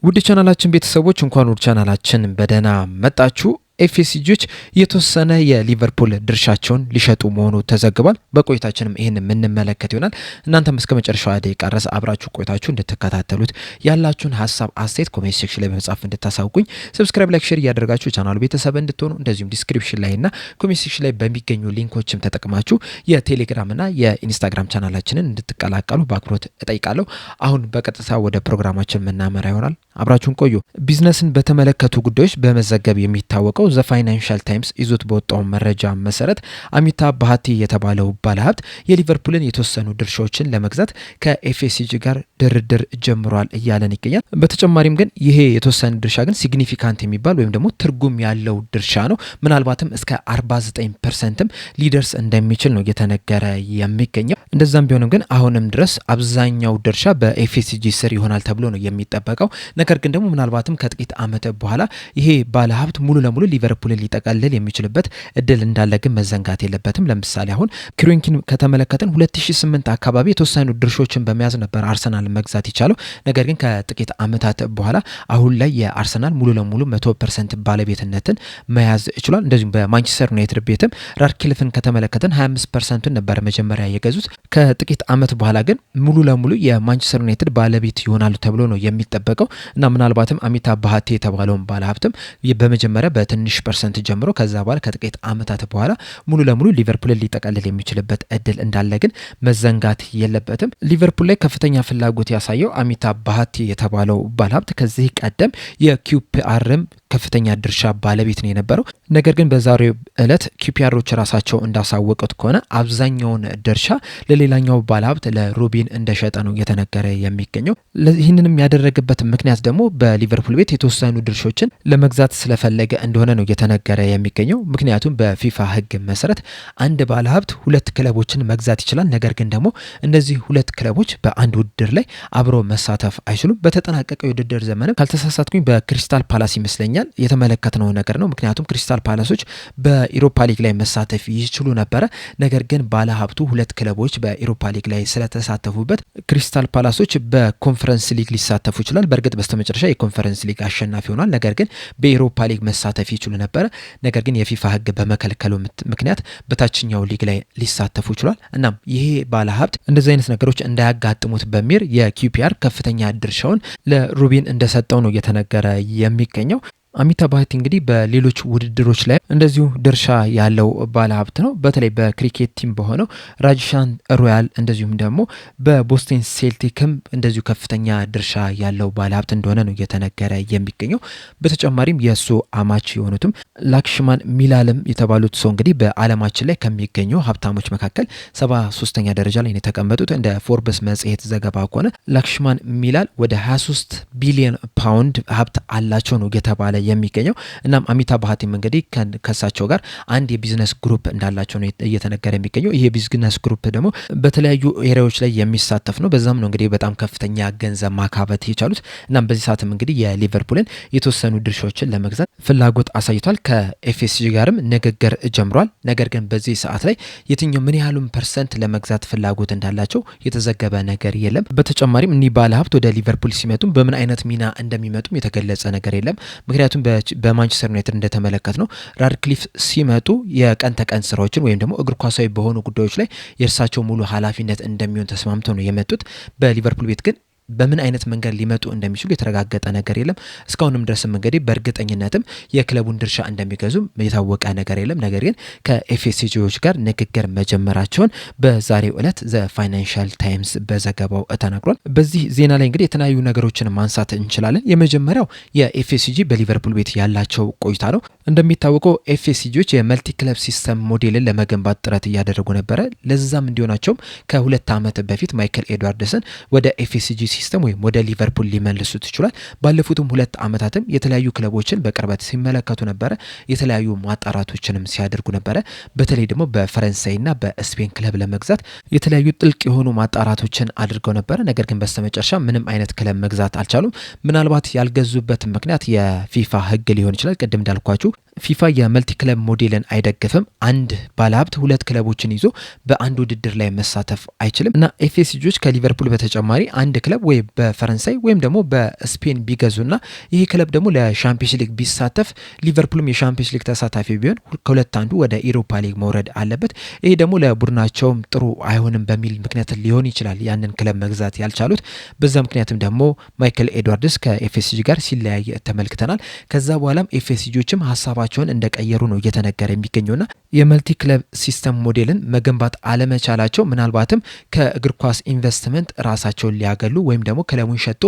ውድ ቻናላችን ቤተሰቦች እንኳን ወደ ቻናላችን በደህና መጣችሁ። ኤፍኤስጂዎች የተወሰነ የሊቨርፑል ድርሻቸውን ሊሸጡ መሆኑ ተዘግቧል። በቆይታችንም ይህን የምንመለከት ይሆናል። እናንተም እስከ መጨረሻው ደቂቃ ድረስ አብራችሁ ቆይታችሁ እንድትከታተሉት ያላችሁን ሀሳብ አስተያየት ኮሜንት ሴክሽን ላይ በመጻፍ እንድታሳውቁኝ፣ ሰብስክራይብ፣ ላይክ፣ ሼር እያደረጋችሁ ቻናሉ ቤተሰብ እንድትሆኑ እንደዚሁም ዲስክሪፕሽን ላይና ኮሜንት ሴክሽን ላይ በሚገኙ ሊንኮችም ተጠቅማችሁ የቴሌግራምና የኢንስታግራም ቻናላችንን እንድትቀላቀሉ በአክብሮት እጠይቃለሁ። አሁን በቀጥታ ወደ ፕሮግራማችን የምናመራ ይሆናል። አብራችሁን ቆዩ። ቢዝነስን በተመለከቱ ጉዳዮች በመዘገብ የሚታወቀው ዘ ፋይናንሻል ታይምስ ይዞት በወጣው መረጃ መሰረት አሚታብ ባሃቲ የተባለው ባለሀብት የሊቨርፑልን የተወሰኑ ድርሻዎችን ለመግዛት ከኤፍኤስጂ ጋር ድርድር ጀምሯል እያለን ይገኛል። በተጨማሪም ግን ይሄ የተወሰነ ድርሻ ግን ሲግኒፊካንት የሚባል ወይም ደግሞ ትርጉም ያለው ድርሻ ነው። ምናልባትም እስከ 49%ም ሊደርስ እንደሚችል ነው እየተነገረ የሚገኘው። እንደዛም ቢሆንም ግን አሁንም ድረስ አብዛኛው ድርሻ በኤፍኤስጂ ስር ይሆናል ተብሎ ነው የሚጠበቀው። ነገር ግን ደግሞ ምናልባትም ከጥቂት ዓመት በኋላ ይሄ ባለሀብት ሙሉ ለሙሉ ሊቨርፑልን ሊጠቀልል የሚችልበት እድል እንዳለ ግን መዘንጋት የለበትም። ለምሳሌ አሁን ክሮንኪን ከተመለከትን 2008 አካባቢ የተወሰኑ ድርሾችን በመያዝ ነበር አርሰናል መግዛት የቻለው። ነገር ግን ከጥቂት ዓመታት በኋላ አሁን ላይ የአርሰናል ሙሉ ለሙሉ 100% ባለቤትነትን መያዝ ችሏል። እንደዚሁም በማንቸስተር ዩናይትድ ቤትም ራድክሊፍን ከተመለከትን 25% ነበር መጀመሪያ የገዙት። ከጥቂት ዓመት በኋላ ግን ሙሉ ለሙሉ የማንቸስተር ዩናይትድ ባለቤት ይሆናሉ ተብሎ ነው የሚጠበቀው እና ምናልባትም አሚታብ ባሃቲ የተባለውን ባለሀብትም በመጀመሪያ በትንሽ ፐርሰንት ጀምሮ ከዛ በኋላ ከጥቂት ዓመታት በኋላ ሙሉ ለሙሉ ሊቨርፑልን ሊጠቀልል የሚችልበት እድል እንዳለ ግን መዘንጋት የለበትም። ሊቨርፑል ላይ ከፍተኛ ፍላጎት ያሳየው አሚታብ ባሃቲ የተባለው ባለሀብት ከዚህ ቀደም የኪውፒአርም ከፍተኛ ድርሻ ባለቤት ነው የነበረው። ነገር ግን በዛሬው ዕለት ኪውፒአሮች ራሳቸው እንዳሳወቁት ከሆነ አብዛኛውን ድርሻ ለሌላኛው ባለሀብት ለሩቢን እንደሸጠ ነው እየተነገረ የሚገኘው። ይህንንም ያደረገበት ምክንያት ደግሞ በሊቨርፑል ቤት የተወሰኑ ድርሾችን ለመግዛት ስለፈለገ እንደሆነ ነው እየተነገረ የሚገኘው። ምክንያቱም በፊፋ ሕግ መሰረት አንድ ባለሀብት ሁለት ክለቦችን መግዛት ይችላል። ነገር ግን ደግሞ እነዚህ ሁለት ክለቦች በአንድ ውድድር ላይ አብሮ መሳተፍ አይችሉም። በተጠናቀቀው የውድድር ዘመንም ካልተሳሳትኩኝ በክሪስታል ፓላስ ይመስለኛል የተመለከትነው ነገር ነው። ምክንያቱም ክሪስታል ፓላሶች በኢሮፓ ሊግ ላይ መሳተፍ ይችሉ ነበረ። ነገር ግን ባለሀብቱ ሁለት ክለቦች በኢሮፓ ሊግ ላይ ስለተሳተፉበት ክሪስታል ፓላሶች በኮንፈረንስ ሊግ ሊሳተፉ ይችላል። በእርግጥ በስተመጨረሻ የኮንፈረንስ ሊግ አሸናፊ ሆኗል። ነገር ግን በኢሮፓ ሊግ መሳተፍ ይችሉ ነበረ። ነገር ግን የፊፋ ሕግ በመከልከሉ ምክንያት በታችኛው ሊግ ላይ ሊሳተፉ ይችላል። እናም ይሄ ባለሀብት እንደዚህ አይነት ነገሮች እንዳያጋጥሙት በሚል የኪውፒአር ከፍተኛ ድርሻውን ለሩቢን እንደሰጠው ነው እየተነገረ የሚገኘው። አሚታብ ባሃቲ እንግዲህ በሌሎች ውድድሮች ላይ እንደዚሁ ድርሻ ያለው ባለሀብት ነው። በተለይ በክሪኬት ቲም በሆነው ራጅሻን ሮያል እንደዚሁም ደግሞ በቦስተን ሴልቲክም እንደዚሁ ከፍተኛ ድርሻ ያለው ባለሀብት እንደሆነ ነው እየተነገረ የሚገኘው። በተጨማሪም የእሱ አማች የሆኑትም ላክሽማን ሚላልም የተባሉት ሰው እንግዲህ በዓለማችን ላይ ከሚገኙ ሀብታሞች መካከል 73ኛ ደረጃ ላይ የተቀመጡት። እንደ ፎርብስ መጽሔት ዘገባ ከሆነ ላክሽማን ሚላል ወደ 23 ቢሊዮን ፓውንድ ሀብት አላቸው ነው የተባለ የሚገኘው። እናም አሚታብ ባሃቲም እንግዲህ ከሳቸው ጋር አንድ የቢዝነስ ግሩፕ እንዳላቸው ነው እየተነገረ የሚገኘው። ይሄ ቢዝነስ ግሩፕ ደግሞ በተለያዩ ኤሪያዎች ላይ የሚሳተፍ ነው። በዛም ነው እንግዲህ በጣም ከፍተኛ ገንዘብ ማካበት የቻሉት። እናም በዚህ ሰዓትም እንግዲህ የሊቨርፑልን የተወሰኑ ድርሻዎችን ለመግዛት ፍላጎት አሳይቷል። ከኤፍኤስጂ ጋርም ንግግር ጀምሯል። ነገር ግን በዚህ ሰዓት ላይ የትኛው ምን ያህሉን ፐርሰንት ለመግዛት ፍላጎት እንዳላቸው የተዘገበ ነገር የለም። በተጨማሪም እኒህ ባለሀብት ወደ ሊቨርፑል ሲመጡም በምን አይነት ሚና እንደሚመጡም የተገለጸ ነገር የለም። ምክንያቱም በማንቸስተር ዩናይትድ እንደተመለከት ነው ራድክሊፍ ሲመጡ የቀን ተቀን ስራዎችን ወይም ደግሞ እግር ኳሳዊ በሆኑ ጉዳዮች ላይ የእርሳቸው ሙሉ ኃላፊነት እንደሚሆን ተስማምተው ነው የመጡት። በሊቨርፑል ቤት ግን በምን አይነት መንገድ ሊመጡ እንደሚችሉ የተረጋገጠ ነገር የለም። እስካሁንም ድረስም እንግዲህ በእርግጠኝነትም የክለቡን ድርሻ እንደሚገዙም የታወቀ ነገር የለም። ነገር ግን ከኤፍኤስጂዎች ጋር ንግግር መጀመራቸውን በዛሬው ዕለት ዘ ፋይናንሻል ታይምስ በዘገባው ተናግሯል። በዚህ ዜና ላይ እንግዲህ የተለያዩ ነገሮችን ማንሳት እንችላለን። የመጀመሪያው የኤፍኤስጂ በሊቨርፑል ቤት ያላቸው ቆይታ ነው። እንደሚታወቀው ኤፍኤስጂዎች የመልቲ ክለብ ሲስተም ሞዴልን ለመገንባት ጥረት እያደረጉ ነበረ። ለዛም እንዲሆናቸውም ከ2 ዓመት በፊት ማይክል ኤድዋርድስን ወደ ኤፍኤስጂ ሲስተም ወይም ወደ ሊቨርፑል ሊመልሱት ይችላል። ባለፉትም 2 ዓመታትም የተለያዩ ክለቦችን በቅርበት ሲመለከቱ ነበረ። የተለያዩ ማጣራቶችንም ሲያደርጉ ነበረ። በተለይ ደግሞ በፈረንሳይና በስፔን ክለብ ለመግዛት የተለያዩ ጥልቅ የሆኑ ማጣራቶችን አድርገው ነበረ። ነገር ግን በስተመጨረሻ ምንም አይነት ክለብ መግዛት አልቻሉም። ምናልባት ያልገዙበት ምክንያት የፊፋ ሕግ ሊሆን ይችላል። ቅድም እንዳልኳችሁ ፊፋ የመልቲ ክለብ ሞዴልን አይደግፍም። አንድ ባለሀብት ሁለት ክለቦችን ይዞ በአንድ ውድድር ላይ መሳተፍ አይችልም እና ኤፍኤስጂዎች ከሊቨርፑል በተጨማሪ አንድ ክለብ ወይ በፈረንሳይ ወይም ደግሞ በስፔን ቢገዙና ይሄ ክለብ ደግሞ ለሻምፒዮንስ ሊግ ቢሳተፍ ሊቨርፑልም የሻምፒዮንስ ሊግ ተሳታፊ ቢሆን ከሁለት አንዱ ወደ ኢሮፓ ሊግ መውረድ አለበት። ይሄ ደግሞ ለቡድናቸውም ጥሩ አይሆንም በሚል ምክንያት ሊሆን ይችላል ያንን ክለብ መግዛት ያልቻሉት። በዛ ምክንያትም ደግሞ ማይክል ኤድዋርድስ ከኤፍኤስጂ ጋር ሲለያይ ተመልክተናል። ከዛ በኋላም ኤፍኤስጂዎችም ሀሳባቸውን እንደቀየሩ ነው እየተነገረ የሚገኘውና የመልቲ ክለብ ሲስተም ሞዴልን መገንባት አለመቻላቸው ምናልባትም ከእግር ኳስ ኢንቨስትመንት ራሳቸውን ሊያገሉ ወይም ደግሞ ክለቡን ሸጦ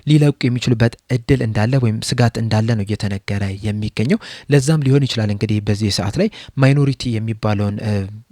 ሊለቁ የሚችሉበት እድል እንዳለ ወይም ስጋት እንዳለ ነው እየተነገረ የሚገኘው። ለዛም ሊሆን ይችላል እንግዲህ በዚህ ሰዓት ላይ ማይኖሪቲ የሚባለውን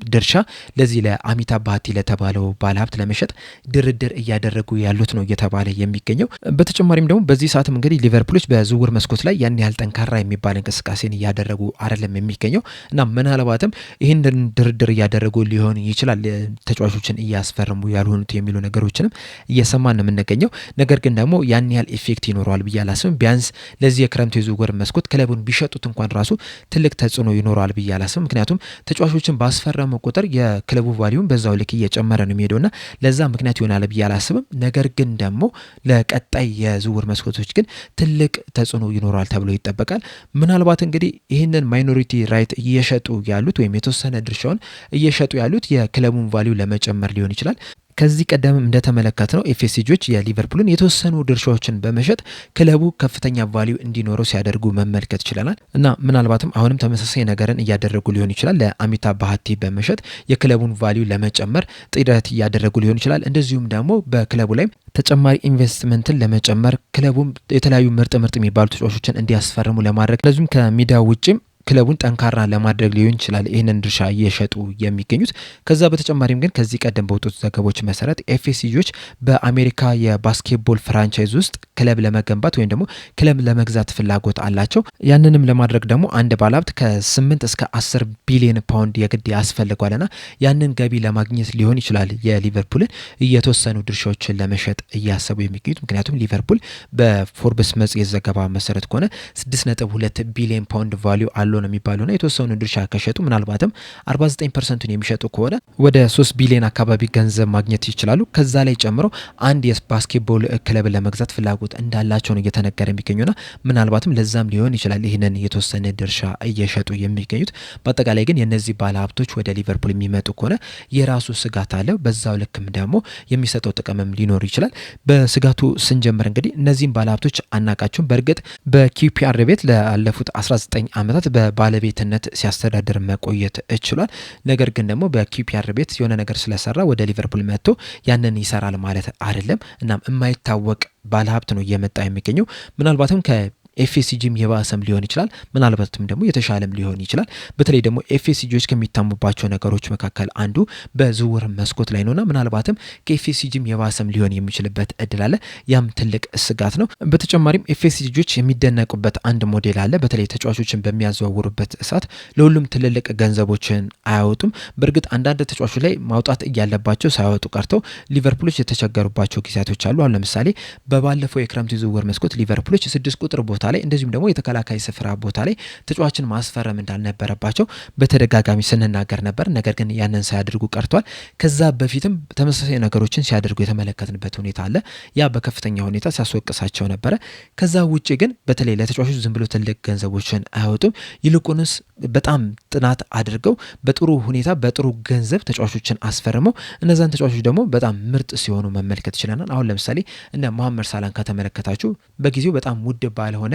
ድርሻ ለዚህ ለአሚታ ባቲ ለተባለው ባለሀብት ለመሸጥ ድርድር እያደረጉ ያሉት ነው እየተባለ የሚገኘው። በተጨማሪም ደግሞ በዚህ ሰዓትም እንግዲህ ሊቨርፑሎች በዝውውር መስኮት ላይ ያን ያህል ጠንካራ የሚባል እንቅስቃሴን እያደረጉ አይደለም የሚገኘው እና ምናልባትም ይህንን ድርድር እያደረጉ ሊሆን ይችላል ተጫዋቾችን እያስፈርሙ ያልሆኑት የሚሉ ነገሮችንም እየሰማን ነው የምንገኘው። ነገር ግን ደግሞ ያን ያህል ኢፌክት ይኖረዋል ብዬ አላስብም። ቢያንስ ለዚህ የክረምቱ የዝውውር መስኮት ክለቡን ቢሸጡት እንኳን ራሱ ትልቅ ተጽዕኖ ይኖረዋል ብዬ አላስብም። ምክንያቱም ተጫዋቾችን ባስፈረሙ ቁጥር የክለቡ ቫሊዩም በዛው ልክ እየጨመረ ነው የሚሄደውና ለዛ ምክንያት ይሆናል ብዬ አላስብም። ነገር ግን ደግሞ ለቀጣይ የዝውውር መስኮቶች ግን ትልቅ ተጽዕኖ ይኖረዋል ተብሎ ይጠበቃል። ምናልባት እንግዲህ ይህንን ማይኖሪቲ ራይት እየሸጡ ያሉት ወይም የተወሰነ ድርሻውን እየሸጡ ያሉት የክለቡን ቫሊዩ ለመጨመር ሊሆን ይችላል። ከዚህ ቀደምም እንደተመለከትነው ኤፍኤስጂዎች የሊቨርፑልን የተወሰኑ ድርሻዎችን በመሸጥ ክለቡ ከፍተኛ ቫሊዩ እንዲኖረው ሲያደርጉ መመልከት ችለናል እና ምናልባትም አሁንም ተመሳሳይ ነገርን እያደረጉ ሊሆን ይችላል። ለአሚታ ባቲ በመሸጥ የክለቡን ቫሊዩ ለመጨመር ጥረት እያደረጉ ሊሆን ይችላል። እንደዚሁም ደግሞ በክለቡ ላይም ተጨማሪ ኢንቨስትመንትን ለመጨመር ክለቡም የተለያዩ ምርጥ የሚባሉ ተጫዋቾችን እንዲያስፈርሙ ለማድረግ እንደዚሁም ከሜዳ ውጭም ክለቡን ጠንካራ ለማድረግ ሊሆን ይችላል ይህንን ድርሻ እየሸጡ የሚገኙት። ከዛ በተጨማሪም ግን ከዚህ ቀደም በወጡት ዘገቦች መሰረት ኤፍኤስጂዎች በአሜሪካ የባስኬትቦል ፍራንቻይዝ ውስጥ ክለብ ለመገንባት ወይም ደግሞ ክለብ ለመግዛት ፍላጎት አላቸው። ያንንም ለማድረግ ደግሞ አንድ ባለሀብት ከ8 እስከ 10 ቢሊዮን ፓውንድ የግድ ያስፈልጓልና ያንን ገቢ ለማግኘት ሊሆን ይችላል የሊቨርፑልን የተወሰኑ ድርሻዎችን ለመሸጥ እያሰቡ የሚገኙት። ምክንያቱም ሊቨርፑል በፎርብስ መጽሔት ዘገባ መሰረት ከሆነ 6.2 ቢሊዮን ፓውንድ ቫሊዩ አለው ነው የሚባለውና የተወሰኑ ድርሻ ከሸጡ ምናልባትም 49%ን የሚሸጡ ከሆነ ወደ 3 ቢሊዮን አካባቢ ገንዘብ ማግኘት ይችላሉ። ከዛ ላይ ጨምሮ አንድ የባስኬትቦል ክለብ ለመግዛት ፍላጎት እንዳላቸው ነው እየተነገረ የሚገኙና ምናልባትም ለዛም ሊሆን ይችላል ይህንን የተወሰነ ድርሻ እየሸጡ የሚገኙት። በአጠቃላይ ግን የነዚህ ባለሀብቶች ወደ ሊቨርፑል የሚመጡ ከሆነ የራሱ ስጋት አለው። በዛው ልክም ደግሞ የሚሰጠው ጥቅምም ሊኖር ይችላል። በስጋቱ ስንጀምር እንግዲህ እነዚህም ባለሀብቶች አናቃቸውም። በእርግጥ በኪውፒአር ቤት ላለፉት 19 ዓመታት በባለቤትነት ሲያስተዳድር መቆየት ችሏል። ነገር ግን ደግሞ በኪውፒአር ቤት የሆነ ነገር ስለሰራ ወደ ሊቨርፑል መጥቶ ያንን ይሰራል ማለት አይደለም። እናም የማይታወቅ ባለሀብት ነው እየመጣ የሚገኘው። ምናልባትም ኤፍኤስጂም የባሰም ሊሆን ይችላል፣ ምናልባትም ደግሞ የተሻለም ሊሆን ይችላል። በተለይ ደግሞ ኤፍኤስጂዎች ከሚታሙባቸው ነገሮች መካከል አንዱ በዝውውር መስኮት ላይ ነውና ምናልባትም ከኤፍኤስጂም የባሰም ሊሆን የሚችልበት እድል አለ። ያም ትልቅ ስጋት ነው። በተጨማሪም ኤፍኤስጂዎች የሚደነቁበት አንድ ሞዴል አለ። በተለይ ተጫዋቾችን በሚያዘዋውሩበት ሰዓት ለሁሉም ትልልቅ ገንዘቦችን አያወጡም። በእርግጥ አንዳንድ ተጫዋቾች ላይ ማውጣት እያለባቸው ሳያወጡ ቀርተው ሊቨርፑሎች የተቸገሩባቸው ጊዜያቶች አሉ። አሁን ለምሳሌ በባለፈው የክረምት ዝውውር መስኮት ሊቨርፑሎች 6 ቁጥር ቦታ ላይ እንደዚሁም ደግሞ የተከላካይ ስፍራ ቦታ ላይ ተጫዋችን ማስፈረም እንዳልነበረባቸው በተደጋጋሚ ስንናገር ነበር። ነገር ግን ያንን ሳያደርጉ ቀርቷል። ከዛ በፊትም ተመሳሳይ ነገሮችን ሲያደርጉ የተመለከትንበት ሁኔታ አለ። ያ በከፍተኛ ሁኔታ ሲያስወቅሳቸው ነበረ። ከዛ ውጪ ግን በተለይ ለተጫዋቾች ዝም ብሎ ትልቅ ገንዘቦችን አያወጡም። ይልቁንስ በጣም ጥናት አድርገው በጥሩ ሁኔታ በጥሩ ገንዘብ ተጫዋቾችን አስፈርመው እነዛን ተጫዋቾች ደግሞ በጣም ምርጥ ሲሆኑ መመልከት ይችላል። አሁን ለምሳሌ እነ መሐመድ ሳላን ከተመለከታችሁ በጊዜው በጣም ውድ ባልሆነ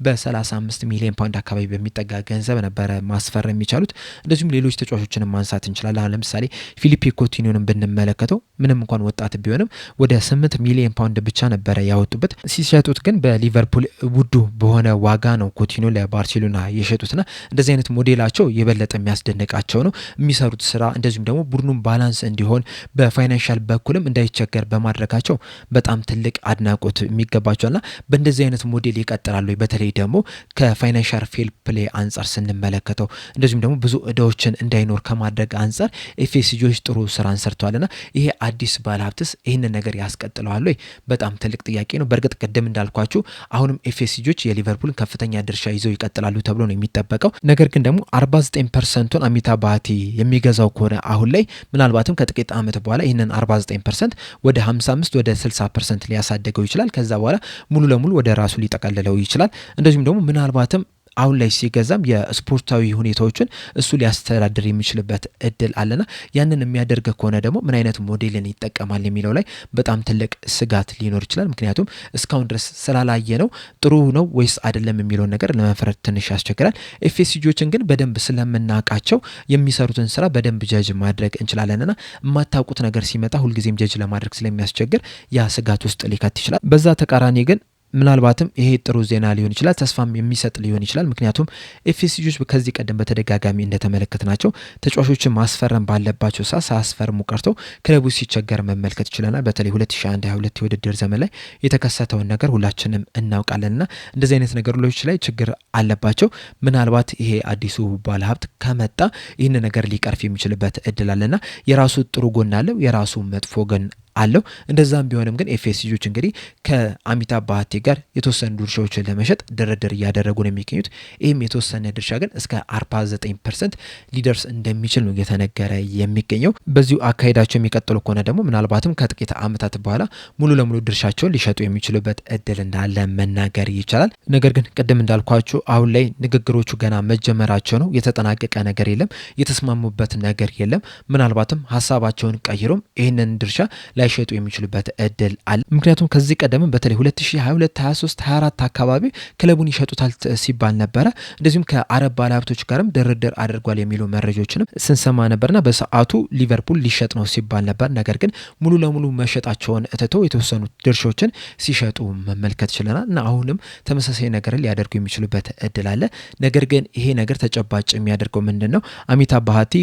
በ35 ሚሊዮን ፓውንድ አካባቢ በሚጠጋ ገንዘብ ነበረ ማስፈረም የሚቻሉት። እንደዚሁም ሌሎች ተጫዋቾችን ማንሳት እንችላለን። አሁን ለምሳሌ ፊሊፔ ኮቲኒዮንም ብንመለከተው ምንም እንኳን ወጣት ቢሆንም ወደ 8 ሚሊዮን ፓውንድ ብቻ ነበረ ያወጡበት። ሲሸጡት ግን በሊቨርፑል ውዱ በሆነ ዋጋ ነው ኮቲኒዮ ለባርሴሎና የሸጡትና እንደዚህ አይነት ሞዴላቸው የበለጠ የሚያስደንቃቸው ነው። የሚሰሩት ስራ እንደዚሁም ደግሞ ቡድኑን ባላንስ እንዲሆን በፋይናንሻል በኩልም እንዳይቸገር በማድረጋቸው በጣም ትልቅ አድናቆት የሚገባቸውና በእንደዚህ አይነት ሞዴል ይቀጥላሉ ይችላሉ። በተለይ ደግሞ ከፋይናንሻል ፌር ፕሌይ አንጻር ስንመለከተው እንደዚሁም ደግሞ ብዙ እዳዎችን እንዳይኖር ከማድረግ አንጻር ኤፍኤስጂዎች ጥሩ ስራን ሰርተዋልና ይሄ አዲስ ባለሀብትስ ይህንን ነገር ያስቀጥለዋል ወይ? በጣም ትልቅ ጥያቄ ነው። በእርግጥ ቅድም እንዳልኳችሁ አሁንም ኤፍኤስጂዎች የሊቨርፑልን ከፍተኛ ድርሻ ይዘው ይቀጥላሉ ተብሎ ነው የሚጠበቀው። ነገር ግን ደግሞ 49%ን አሚታብ ባቲ የሚገዛው ከሆነ አሁን ላይ ምናልባትም ከጥቂት ዓመት በኋላ ይህንን 49% ወደ 55 ወደ 60% ሊያሳደገው ይችላል። ከዛ በኋላ ሙሉ ለሙሉ ወደ ራሱ ሊጠቀልለው ይችላል። እንደዚሁም ደግሞ ምናልባትም አሁን ላይ ሲገዛም የስፖርታዊ ሁኔታዎችን እሱ ሊያስተዳድር የሚችልበት እድል አለና ያንን የሚያደርግ ከሆነ ደግሞ ምን አይነት ሞዴልን ይጠቀማል የሚለው ላይ በጣም ትልቅ ስጋት ሊኖር ይችላል። ምክንያቱም እስካሁን ድረስ ስላላየ ነው ጥሩ ነው ወይስ አይደለም የሚለውን ነገር ለመፍረድ ትንሽ ያስቸግራል። ኤፍኤስጂዎችን ግን በደንብ ስለምናውቃቸው የሚሰሩትን ስራ በደንብ ጀጅ ማድረግ እንችላለንና የማታውቁት ነገር ሲመጣ ሁልጊዜም ጀጅ ለማድረግ ስለሚያስቸግር ያ ስጋት ውስጥ ሊከት ይችላል። በዛ ተቃራኒ ግን ምናልባትም ይሄ ጥሩ ዜና ሊሆን ይችላል፣ ተስፋም የሚሰጥ ሊሆን ይችላል። ምክንያቱም ኤፍኤስጂዎች ከዚህ ቀደም በተደጋጋሚ እንደተመለከትናቸው ተጫዋቾችን ማስፈረም ባለባቸው ሰዓት ሳያስፈርሙ ቀርተው ክለቡ ሲቸገር መመልከት ይችላል። በተለይ 2021-22 የውድድር ዘመን ላይ የተከሰተውን ነገር ሁላችንም እናውቃለንና እንደዚህ አይነት ነገሮች ላይ ችግር አለባቸው። ምናልባት ይሄ አዲሱ ባለሀብት ከመጣ ይህን ነገር ሊቀርፍ የሚችልበት እድል አለና የራሱ ጥሩ ጎን አለው፣ የራሱ መጥፎ ጎን አለው። እንደዛም ቢሆንም ግን ኤፍኤስጂዎች እንግዲህ ከአሚታብ ባቲ ጋር የተወሰኑ ድርሻዎችን ለመሸጥ ድርድር እያደረጉ ነው የሚገኙት። ይህም የተወሰነ ድርሻ ግን እስከ 49% ሊደርስ እንደሚችል ነው እየተነገረ የሚገኘው። በዚሁ አካሄዳቸው የሚቀጥሉ ከሆነ ደግሞ ምናልባትም ከጥቂት ዓመታት በኋላ ሙሉ ለሙሉ ድርሻቸውን ሊሸጡ የሚችሉበት እድል እንዳለ መናገር ይቻላል። ነገር ግን ቅድም እንዳልኳችሁ አሁን ላይ ንግግሮቹ ገና መጀመራቸው ነው። የተጠናቀቀ ነገር የለም፣ የተስማሙበት ነገር የለም። ምናልባትም ሀሳባቸውን ቀይሮም ይህንን ድርሻ ላይሸጡ የሚችሉበት እድል አለ። ምክንያቱም ከዚህ ቀደም በተለይ 2022 23 24 አካባቢ ክለቡን ይሸጡታል ሲባል ነበረ። እንደዚሁም ከአረብ ባለሀብቶች ጋርም ድርድር አድርጓል የሚሉ መረጃዎችንም ስንሰማ ነበርና በሰዓቱ ሊቨርፑል ሊሸጥ ነው ሲባል ነበር። ነገር ግን ሙሉ ለሙሉ መሸጣቸውን እትተው የተወሰኑ ድርሻዎችን ሲሸጡ መመልከት ችለናል እና አሁንም ተመሳሳይ ነገር ሊያደርጉ የሚችሉበት እድል አለ። ነገር ግን ይሄ ነገር ተጨባጭ የሚያደርገው ምንድን ነው? አሚታብ ባቲ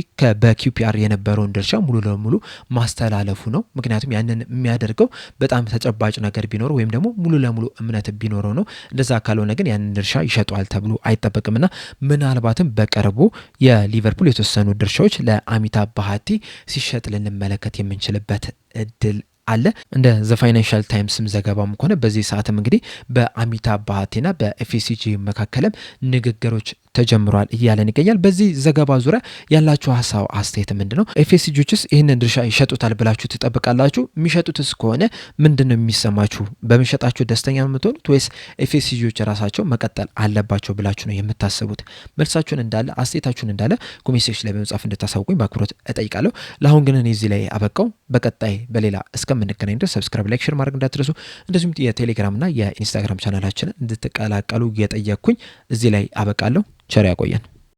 በኪውፒአር የነበረውን ድርሻ ሙሉ ለሙሉ ማስተላለፉ ነው። ምክንያቱም ያንን የሚያደርገው በጣም ተጨባጭ ነገር ቢኖር ወይም ደግሞ ሙሉ ለሙሉ እምነት ቢኖረው ነው። እንደዛ ካልሆነ ግን ያንን ድርሻ ይሸጧል ተብሎ አይጠበቅምና ምናልባትም በቅርቡ የሊቨርፑል የተወሰኑ ድርሻዎች ለአሚታብ ባቲ ሲሸጥ ልንመለከት የምንችልበት እድል አለ። እንደ ዘ ፋይናንሻል ታይምስም ዘገባም ከሆነ በዚህ ሰዓትም እንግዲህ በአሚታብ ባቲና በኤፍኤስጂ መካከልም ንግግሮች ተጀምሯል እያለን ይገኛል። በዚህ ዘገባ ዙሪያ ያላችሁ ሀሳብ አስተያየት ምንድነው? ኤፍኤስጂዎችስ ይህንን ድርሻ ይሸጡታል ብላችሁ ትጠብቃላችሁ? የሚሸጡትስ ከሆነ ምንድነው የሚሰማችሁ? በመሸጣችሁ ደስተኛ ነው የምትሆኑት ወይስ ኤፍኤስጂዎች ራሳቸው መቀጠል አለባቸው ብላችሁ ነው የምታስቡት? መልሳችሁን እንዳለ አስተያየታችሁን እንዳለ ኮሜንት ሴክሽን ላይ በመጻፍ እንድታሳውቁኝ በአክብሮት እጠይቃለሁ። ለአሁን ግን እኔ እዚህ ላይ አበቃው። በቀጣይ በሌላ እስከምንገናኝ ድረስ ሰብስክራይብ፣ ላይክ፣ ሼር ማድረግ እንዳትረሱ። እንደዚሁም የቴሌግራም እና የኢንስታግራም ቻናላችንን እንድትቀላቀሉ እየጠየቅኩኝ እዚህ ላይ አበቃለሁ። ቸር ያቆየን።